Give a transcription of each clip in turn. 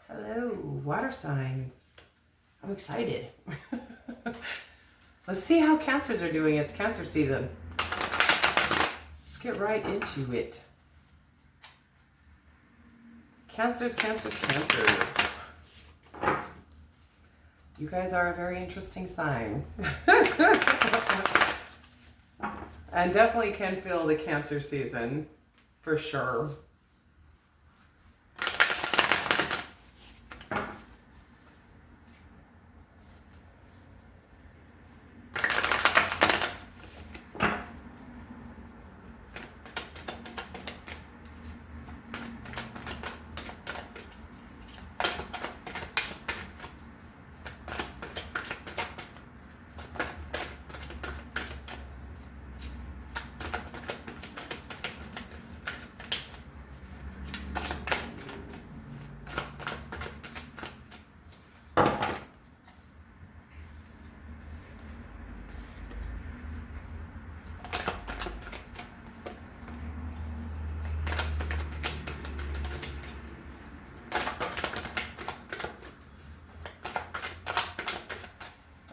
Hello, water signs. I'm excited. Let's see how Cancers are doing. It's Cancer season. Let's get right into it. Cancers. You guys are a very interesting sign. And definitely can feel the Cancer season, for sure.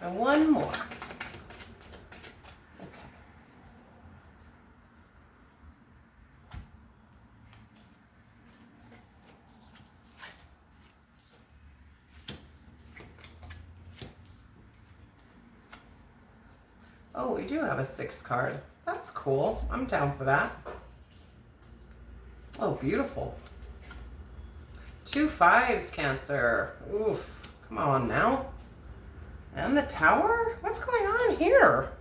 And one more. Okay. Oh, we do have a 6 card. That's cool. I'm down for that. Oh, beautiful. 2 5s, Cancer. Oof. Come on now. And the Tower? What's going on here?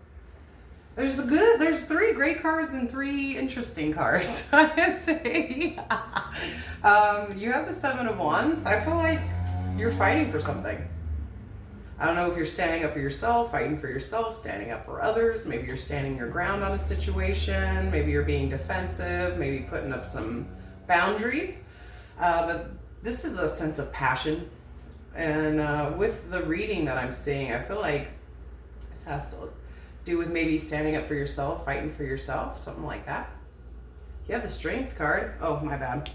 There's 3 great cards and 3 interesting cards, I say. You have the 7 of Wands. I feel like you're fighting for something. I don't know if you're standing up for yourself, fighting for yourself, standing up for others. Maybe you're standing your ground on a situation. Maybe you're being defensive, maybe putting up some boundaries. But this is a sense of passion. And with the reading that I'm seeing, I feel like this has to do with maybe standing up for yourself, fighting for yourself, something like that. You have the Strength card. Oh, my bad.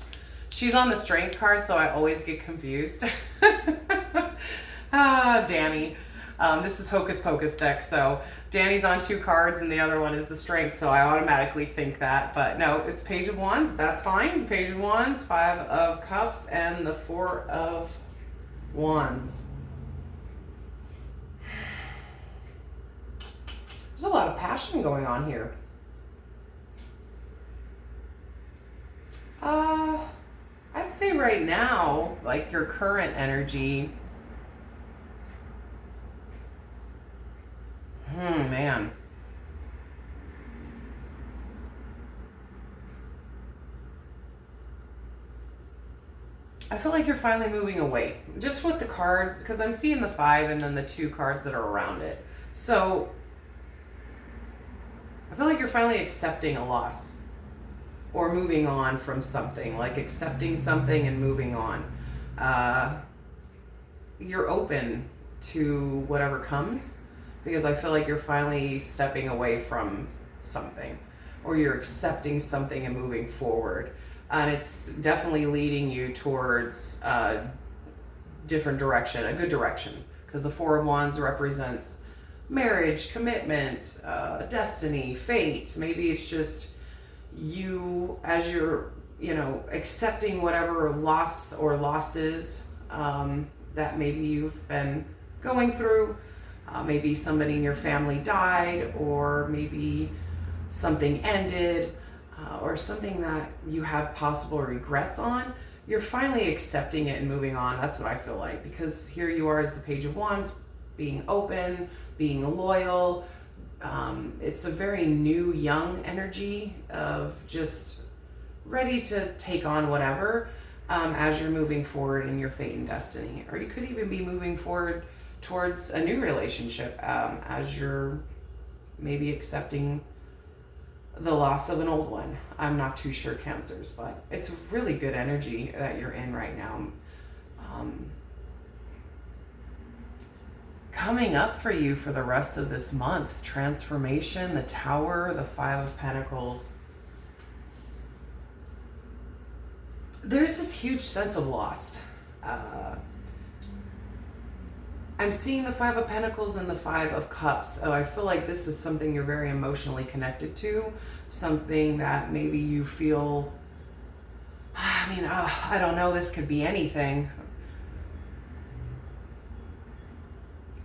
She's on the Strength card, so I always get confused. Danny. This is Hocus Pocus deck, so Danny's on 2 cards and the other one is the Strength, so I automatically think that. But no, it's Page of Wands. That's fine. Page of Wands, 5 of Cups, and the 4 of Wands. There's a lot of passion going on here. I'd say right now, like your current energy. Man. I feel like you're finally moving away. Just with the cards, because I'm seeing the 5 and then the 2 cards that are around it. So I feel like you're finally accepting a loss or moving on from something, like accepting something and moving on. You're open to whatever comes because I feel like you're finally stepping away from something or you're accepting something and moving forward. And it's definitely leading you towards a different direction, a good direction, because the 4 of Wands represents marriage, commitment, destiny, fate. Maybe it's just you as you're, accepting whatever loss or losses that maybe you've been going through. Maybe somebody in your family died, or maybe something ended, or something that you have possible regrets on. You're finally accepting it and moving on. That's what I feel like, because here you are as the Page of Wands, being open, being loyal. It's a very new, young energy of just ready to take on whatever as you're moving forward in your fate and destiny. Or you could even be moving forward towards a new relationship as you're maybe accepting the loss of an old one. I'm not too sure, Cancers, but it's really good energy that you're in right now. Coming up for you for the rest of this month, transformation, the Tower, the 5 of Pentacles. There's this huge sense of loss. I'm seeing the Five of Pentacles and the Five of Cups. Oh, I feel like this is something you're very emotionally connected to, something that maybe you feel, I mean, I don't know, this could be anything.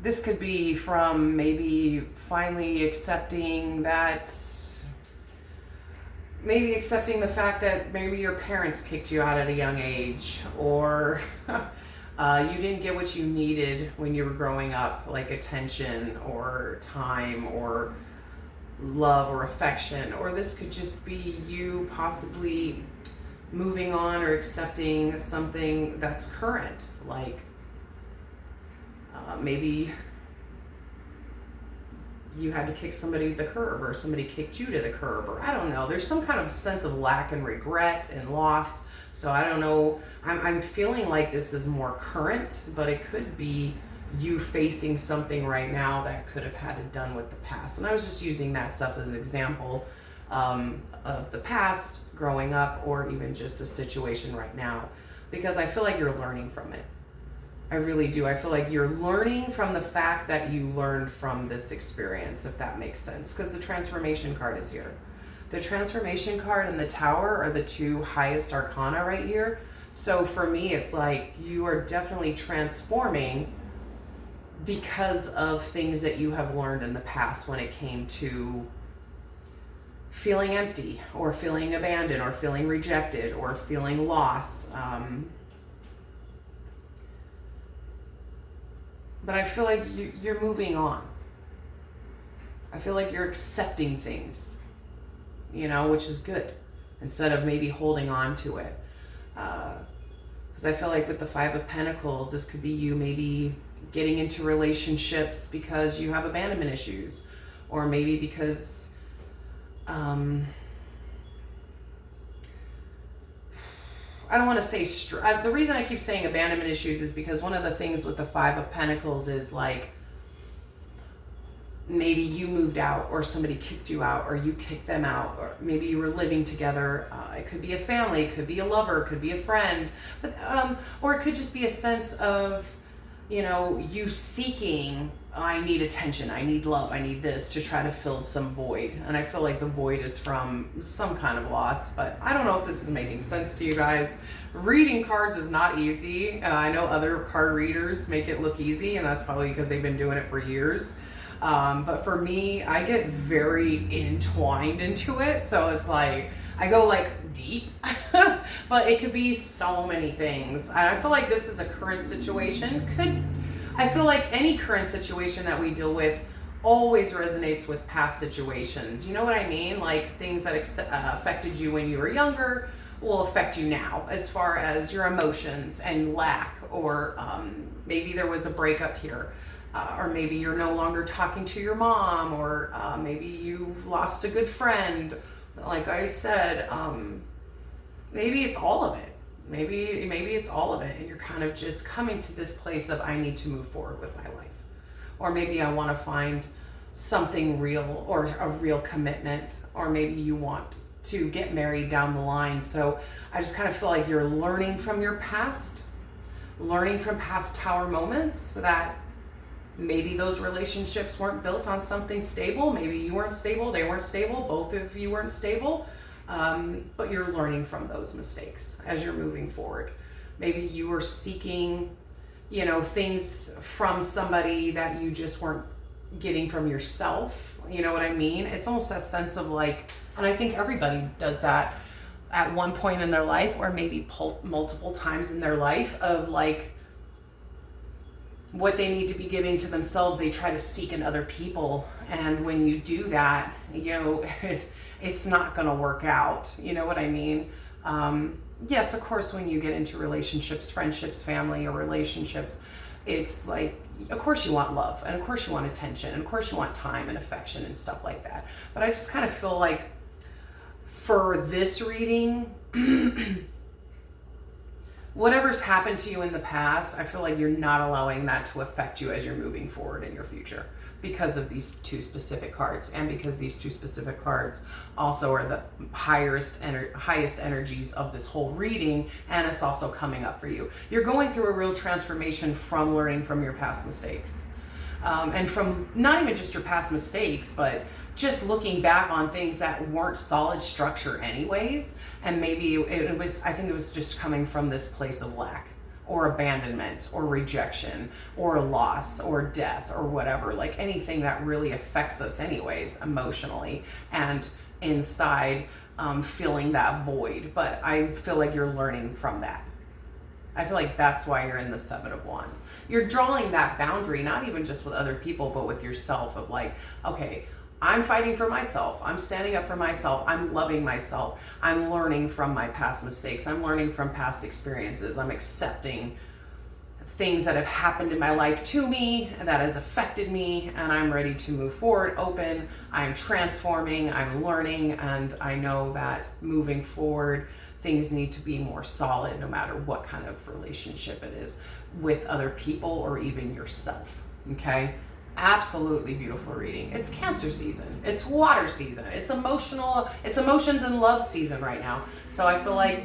This could be from maybe finally accepting that, maybe accepting the fact that maybe your parents kicked you out at a young age, or you didn't get what you needed when you were growing up, like attention or time or love or affection. Or this could just be you possibly moving on or accepting something that's current, like maybe you had to kick somebody to the curb, or somebody kicked you to the curb, or I don't know. There's some kind of sense of lack and regret and loss. So I don't know. I'm feeling like this is more current, but it could be you facing something right now that could have had it done with the past. And I was just using that stuff as an example of the past, growing up, or even just a situation right now, because I feel like you're learning from it. I really do. I feel like you're learning from the fact that you learned from this experience, if that makes sense, because the transformation card is here. The transformation card and the Tower are the two highest arcana right here. So for me, it's like you are definitely transforming because of things that you have learned in the past when it came to feeling empty, or feeling abandoned, or feeling rejected, or feeling lost. But I feel like you're moving on. I feel like you're accepting things, which is good, instead of maybe holding on to it. Because I feel like with the Five of Pentacles, this could be you maybe getting into relationships because you have abandonment issues, or maybe because I don't want to say, the reason I keep saying abandonment issues is because one of the things with the Five of Pentacles is like, maybe you moved out, or somebody kicked you out, or you kicked them out, or maybe you were living together. It could be a family, it could be a lover, it could be a friend, but or it could just be a sense of, you seeking, I need attention, I need love, I need this, to try to fill some void. And I feel like the void is from some kind of loss, but I don't know if this is making sense to you guys. Reading cards is not easy. I know other card readers make it look easy, and that's probably because they've been doing it for years. But for me, I get very entwined into it. So it's like, I go like deep, but it could be so many things. I feel like this is a current situation. I feel like any current situation that we deal with always resonates with past situations. You know what I mean? Like things that affected you when you were younger will affect you now, as far as your emotions and lack, or maybe there was a breakup here. Or maybe you're no longer talking to your mom, or maybe you've lost a good friend. Like I said, maybe it's all of it. Maybe it's all of it, and you're kind of just coming to this place of, I need to move forward with my life. Or maybe I want to find something real, or a real commitment, or maybe you want to get married down the line. So I just kind of feel like you're learning from your past, learning from past Tower moments, that maybe those relationships weren't built on something stable. Maybe you weren't stable, they weren't stable, both of you weren't stable. But you're learning from those mistakes as you're moving forward. Maybe you were seeking, things from somebody that you just weren't getting from yourself. You know what I mean? It's almost that sense of like, and I think everybody does that at one point in their life, or maybe multiple times in their life, of like, what they need to be giving to themselves, they try to seek in other people. And when you do that, it's not going to work out. You know what I mean? Yes, of course, when you get into relationships, friendships, family, or relationships, it's like, of course you want love, and of course you want attention, and of course you want time and affection and stuff like that. But I just kind of feel like for this reading, whatever's happened to you in the past, I feel like you're not allowing that to affect you as you're moving forward in your future because of these two specific cards, and because these two specific cards also are the highest energies of this whole reading, and it's also coming up for you. You're going through a real transformation from learning from your past mistakes. And from not even just your past mistakes, but just looking back on things that weren't solid structure anyways. And maybe I think it was just coming from this place of lack or abandonment or rejection or loss or death or whatever, like anything that really affects us anyways, emotionally and inside, feeling that void. But I feel like you're learning from that. I feel like that's why you're in the Seven of Wands. You're drawing that boundary, not even just with other people, but with yourself, of like, okay, I'm fighting for myself. I'm standing up for myself. I'm loving myself. I'm learning from my past mistakes. I'm learning from past experiences. I'm accepting things that have happened in my life to me and that has affected me, and I'm ready to move forward, open. I'm transforming, I'm learning, and I know that moving forward, things need to be more solid no matter what kind of relationship it is with other people or even yourself. Okay? Absolutely beautiful reading. It's Cancer season. It's water season. It's emotions and love season right now. So I feel like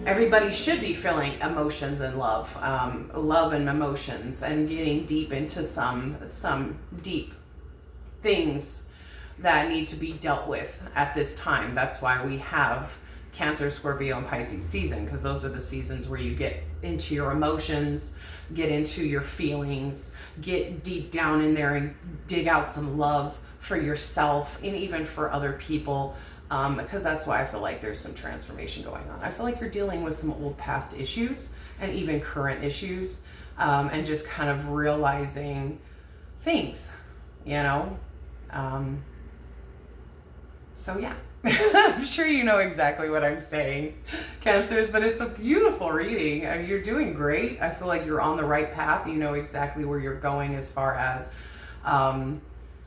everybody should be feeling emotions and love and emotions, and getting deep into some deep things that need to be dealt with at this time. That's why we have Cancer, Scorpio, and Pisces season, because those are the seasons where you get into your emotions, get into your feelings, get deep down in there and dig out some love for yourself and even for other people, because that's why I feel like there's some transformation going on. I feel like you're dealing with some old past issues and even current issues, and just kind of realizing things, you know? So yeah. I'm sure you know exactly what I'm saying, Cancers, but it's a beautiful reading. I mean, you're doing great. I feel like you're on the right path. You know exactly where you're going as far as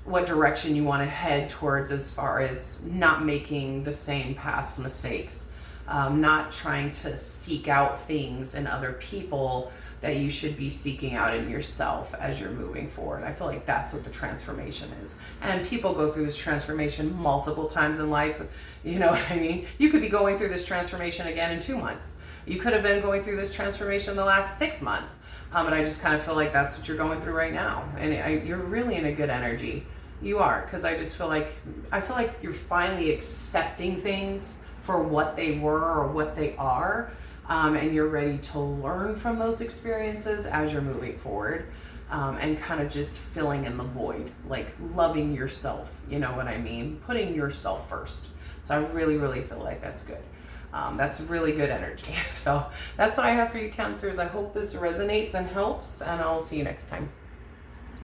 what direction you want to head towards, as far as not making the same past mistakes, not trying to seek out things in other people that you should be seeking out in yourself as you're moving forward. I feel like that's what the transformation is. And people go through this transformation multiple times in life. You know what I mean? You could be going through this transformation again in 2 months. You could have been going through this transformation the last 6 months. And I just kind of feel like that's what you're going through right now. And you're really in a good energy. You are, because I feel like you're finally accepting things for what they were or what they are. And you're ready to learn from those experiences as you're moving forward, and kind of just filling in the void, like loving yourself, you know what I mean? Putting yourself first. So I really, really feel like that's good. That's really good energy. So that's what I have for you, Cancers. I hope this resonates and helps, and I'll see you next time.